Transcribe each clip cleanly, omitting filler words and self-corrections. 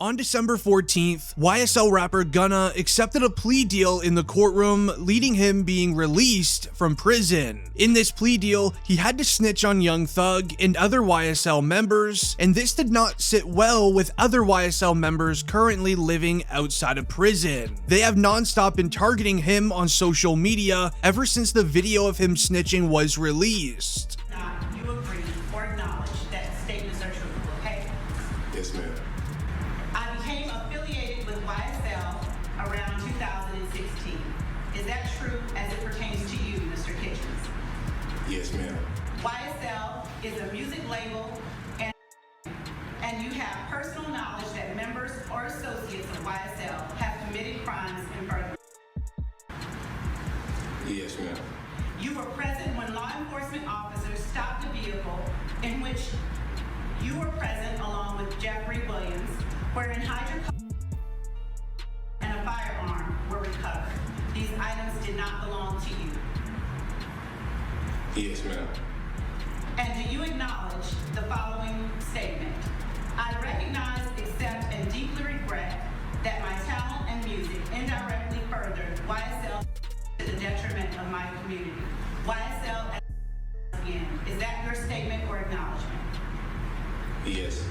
On December 14th, YSL rapper Gunna accepted a plea deal in the courtroom, leading him being released from prison. In this plea deal, he had to snitch on Young Thug and other YSL members, and this did not sit well with other YSL members currently living outside of prison. They have non-stop been targeting him on social media ever since the video of him snitching was released. You agree or acknowledge that statements are true, okay? Yes, ma'am. I became affiliated with YSL around 2016. Is that true as it pertains to you, Mr. Kitchens? Yes, ma'am. YSL is a music label and you have personal knowledge that members or associates of YSL have committed crimes in furtherance. Yes, ma'am. You were present when law enforcement officers stopped a vehicle in which you were present along with Jeffrey Williams, wherein hydrocarbons and a firearm were recovered. These items did not belong to you. Yes, ma'am. And do you acknowledge the following statement? I recognize, accept, and deeply regret that my talent and music indirectly furthered YSL to the detriment of my community. YSL again. Is that your statement or acknowledgement? Yes.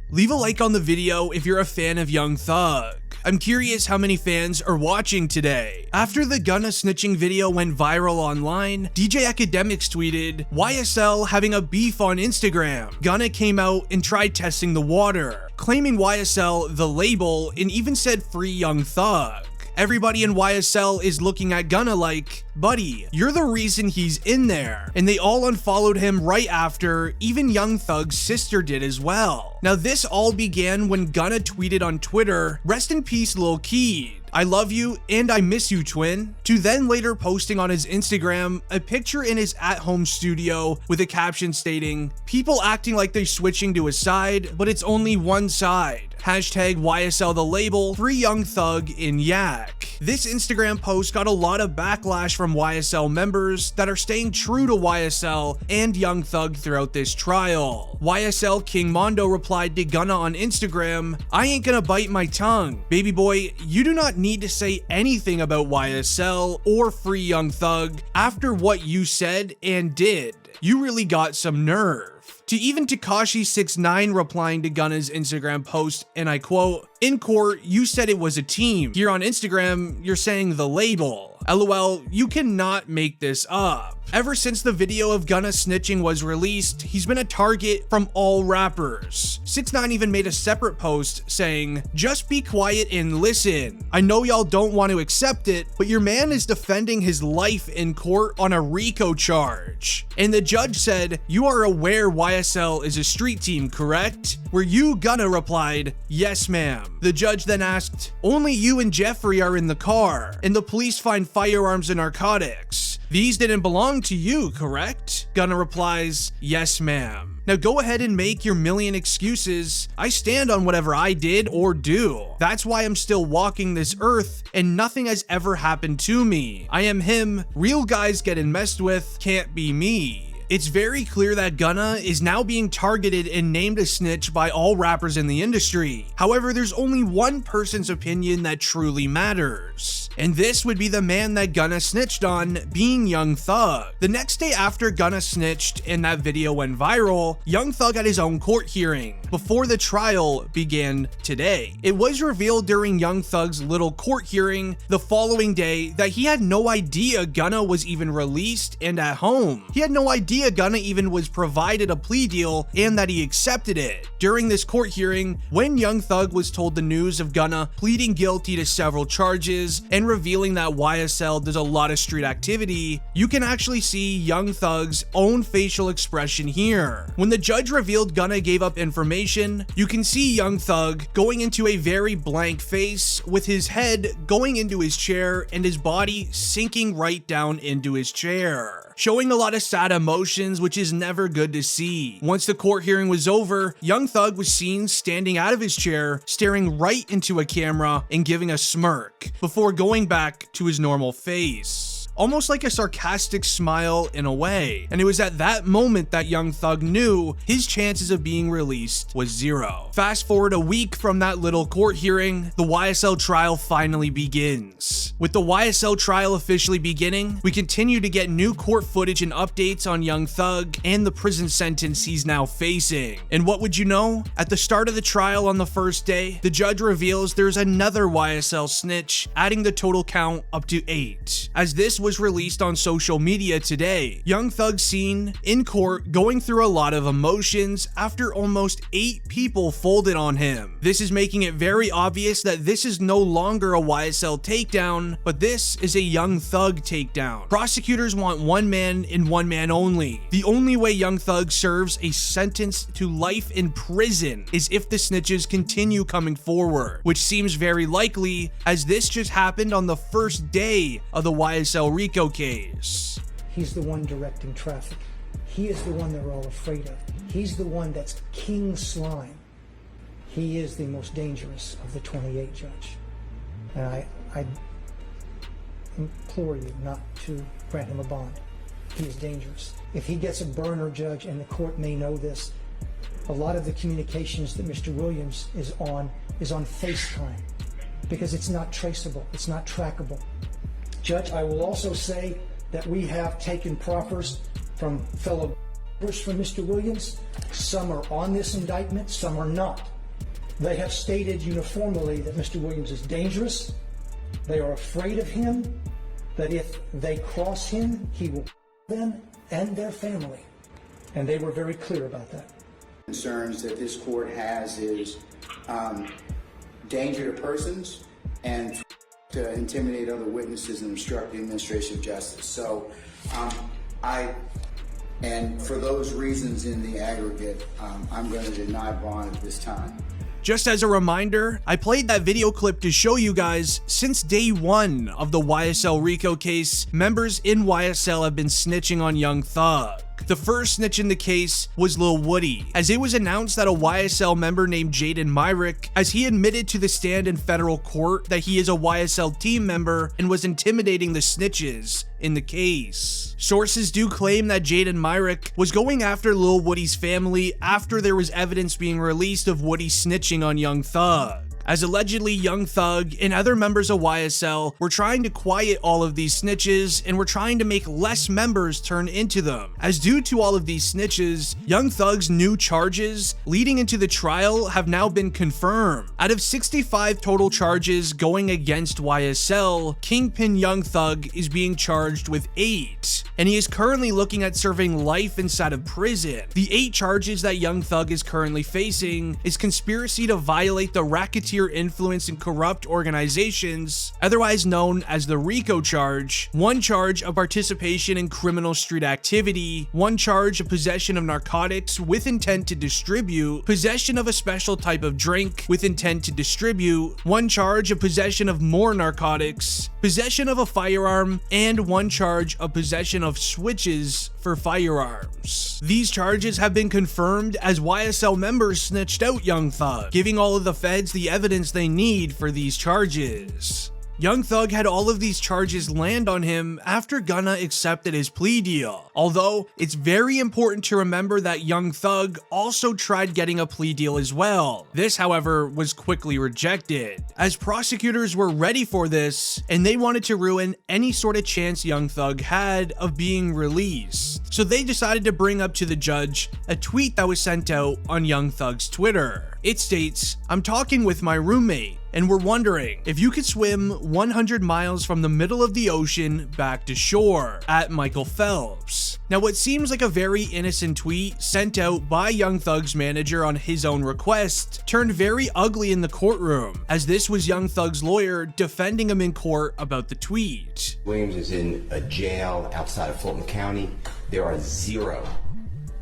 Leave a like on the video if you're a fan of Young Thug. I'm curious how many fans are watching today. After the Gunna snitching video went viral online, DJ Academics tweeted, YSL having a beef on Instagram. Gunna came out and tried testing the water, claiming YSL the label, and even said free Young Thug. Everybody in YSL is looking at Gunna like, buddy, you're the reason he's in there. And they all unfollowed him right after, even Young Thug's sister did as well. Now this all began when Gunna tweeted on Twitter, rest in peace Lil Keed. I love you and I miss you, twin. To then later posting on his Instagram a picture in his at-home studio with a caption stating, people acting like they're switching to his side, but it's only one side. Hashtag YSL the label, free Young Thug in Yak. This Instagram post got a lot of backlash from YSL members that are staying true to YSL and Young Thug throughout this trial. YSL King Mondo replied to Gunna on Instagram, I ain't gonna bite my tongue. Baby boy, you do not need to say anything about YSL or free Young Thug after what you said and did. You really got some nerve. To even Tekashi 69 replying to Gunna's Instagram post, and I quote, in court, you said it was a team. Here on Instagram, you're saying the label. LOL, you cannot make this up. Ever since the video of Gunna snitching was released, he's been a target from all rappers. 6ix9ine even made a separate post saying, just be quiet and listen. I know y'all don't want to accept it, but your man is defending his life in court on a RICO charge. And the judge said, you are aware YSL is a street team, correct? Where you, Gunna, replied, yes ma'am. The judge then asked, only you and Jeffrey are in the car, and the police find firearms and narcotics. These didn't belong to you, correct? Gunna replies, yes ma'am. Now go ahead and make your million excuses. I stand on whatever I did or do. That's why I'm still walking this earth and nothing has ever happened to me. I am him. Real guys getting messed with can't be me. It's very clear that Gunna is now being targeted and named a snitch by all rappers in the industry. However, there's only one person's opinion that truly matters. And this would be the man that Gunna snitched on, being Young Thug. The next day after Gunna snitched and that video went viral, Young Thug had his own court hearing before the trial began today. It was revealed during Young Thug's little court hearing the following day that he had no idea Gunna was even released and at home. He had no idea Gunna even was provided a plea deal and that he accepted it. During this court hearing, when Young Thug was told the news of Gunna pleading guilty to several charges and revealing that YSL does a lot of street activity, you can actually see Young Thug's own facial expression here. When the judge revealed Gunna gave up information, you can see Young Thug going into a very blank face with his head going into his chair and his body sinking right down into his chair, showing a lot of sad emotions, which is never good to see. Once the court hearing was over, Young Thug was seen standing out of his chair, staring right into a camera and giving a smirk before going back to his normal face. almost like a sarcastic smile in a way. And it was at that moment that Young Thug knew his chances of being released was zero. Fast forward a week from that little court hearing, the YSL trial finally begins. With the YSL trial officially beginning, we continue to get new court footage and updates on Young Thug and the prison sentence he's now facing. And what would you know? At the start of the trial on the first day, the judge reveals there's another YSL snitch, adding the total count up to 8. As this was released on social media today, Young Thug seen in court going through a lot of emotions after almost 8 people folded on him. This is making it very obvious that this is no longer a YSL takedown, but this is a Young Thug takedown. Prosecutors want one man and one man only. The only way Young Thug serves a sentence to life in prison is if the snitches continue coming forward, which seems very likely as this just happened on the first day of the YSL RICO case. He's the one directing traffic. He is the one they're all afraid of. He's the one that's King Slime. He is the most dangerous of the 28, Judge. And I implore you not to grant him a bond. He is dangerous. If he gets a burner, Judge, and the court may know this, a lot of the communications that Mr. Williams is on FaceTime because it's not traceable, it's not trackable. Judge, I will also say that we have taken proffers from fellow from Mr. Williams. Some are on this indictment, some are not. They have stated uniformly that Mr. Williams is dangerous. They are afraid of him, that if they cross him, he will them and their family. And they were very clear about that. Concerns that this court has is danger to persons and to intimidate other witnesses and obstruct the administration of justice. So and for those reasons in the aggregate, I'm going to deny bond at this time. Just as a reminder, I played that video clip to show you guys since day one of the YSL RICO case, members in YSL have been snitching on Young Thug. The first snitch in the case was Lil Woody, as it was announced that a YSL member named Jaden Myrick, as he admitted to the stand in federal court that he is a YSL team member and was intimidating the snitches in the case. Sources do claim that Jaden Myrick was going after Lil Woody's family after there was evidence being released of Woody snitching on Young Thug, as allegedly Young Thug and other members of YSL were trying to quiet all of these snitches and were trying to make less members turn into them. As due to all of these snitches, Young Thug's new charges leading into the trial have now been confirmed. Out of 65 total charges going against YSL, Kingpin Young Thug is being charged with 8, and he is currently looking at serving life inside of prison. The 8 charges that Young Thug is currently facing is conspiracy to violate the racketeer influence and corrupt organizations, otherwise known as the RICO charge, 1 charge of participation in criminal street activity, 1 charge of possession of narcotics with intent to distribute, possession of a special type of drink with intent to distribute, 1 charge of possession of more narcotics, possession of a firearm, and 1 charge of possession of switches for firearms. These charges have been confirmed as YSL members snitched out Young Thug, giving all of the feds the evidence they need for these charges. Young Thug had all of these charges land on him after Gunna accepted his plea deal. Although, it's very important to remember that Young Thug also tried getting a plea deal as well. This, however, was quickly rejected, as prosecutors were ready for this, and they wanted to ruin any sort of chance Young Thug had of being released. So they decided to bring up to the judge a tweet that was sent out on Young Thug's Twitter. It states, "I'm talking with my roommate, and we're wondering if you could swim 100 miles from the middle of the ocean back to shore, at Michael Phelps." Now, what seems like a very innocent tweet sent out by Young Thug's manager on his own request turned very ugly in the courtroom, as this was Young Thug's lawyer defending him in court about the tweet. Williams is in a jail outside of Fulton County. There are 0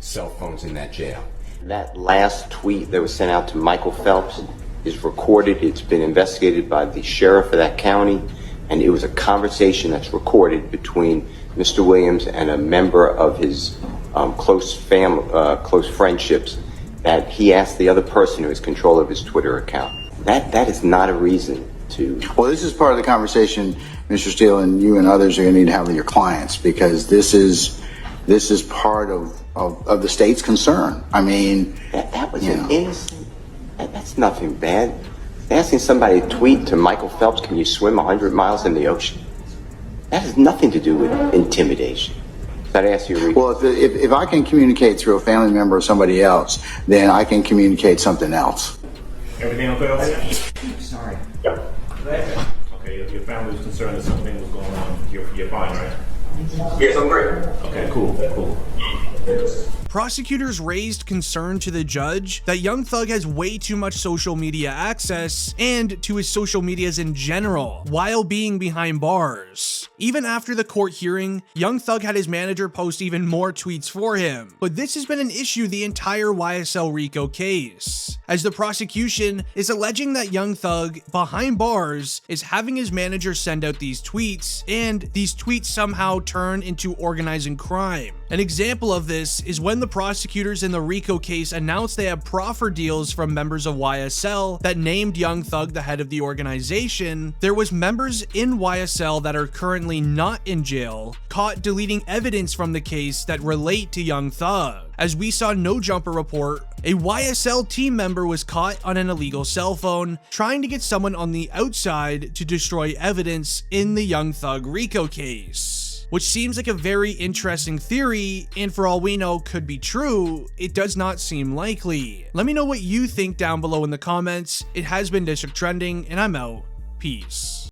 cell phones in that jail. That last tweet that was sent out to Michael Phelps is recorded. It's been investigated by the sheriff of that county, and it was a conversation that's recorded between Mr. Williams and a member of his close friendships, that he asked the other person who has control of his Twitter account. That is not a reason to... Well, this is part of the conversation, Mr. Steele, and you and others are going to need to have with your clients, because this is part of the state's concern. I mean, That was an innocent... That's nothing bad. Asking somebody to tweet to Michael Phelps, can you swim 100 miles in the ocean? That has nothing to do with intimidation. That ask you, well, if I can communicate through a family member or somebody else, then I can communicate something else. Everything okay over there? Sorry. Yeah. Okay, your family was concerned that something was going on. You're fine, right? Yes, I'm great. Okay, cool. Prosecutors raised concern to the judge that Young Thug has way too much social media access and to his social medias in general while being behind bars. Even after the court hearing, Young Thug had his manager post even more tweets for him. But this has been an issue the entire YSL RICO case, as the prosecution is alleging that Young Thug behind bars is having his manager send out these tweets, and these tweets somehow turn into organizing crime. An example of this is when the prosecutors in the RICO case announced they have proffer deals from members of YSL that named Young Thug the head of the organization. There was members in YSL that are currently not in jail caught deleting evidence from the case that relate to Young Thug. As we saw No Jumper report, a YSL team member was caught on an illegal cell phone trying to get someone on the outside to destroy evidence in the Young Thug RICO case, which seems like a very interesting theory, and for all we know could be true. It does not seem likely. Let me know what you think down below in the comments. It has been District Trending, and I'm out. Peace.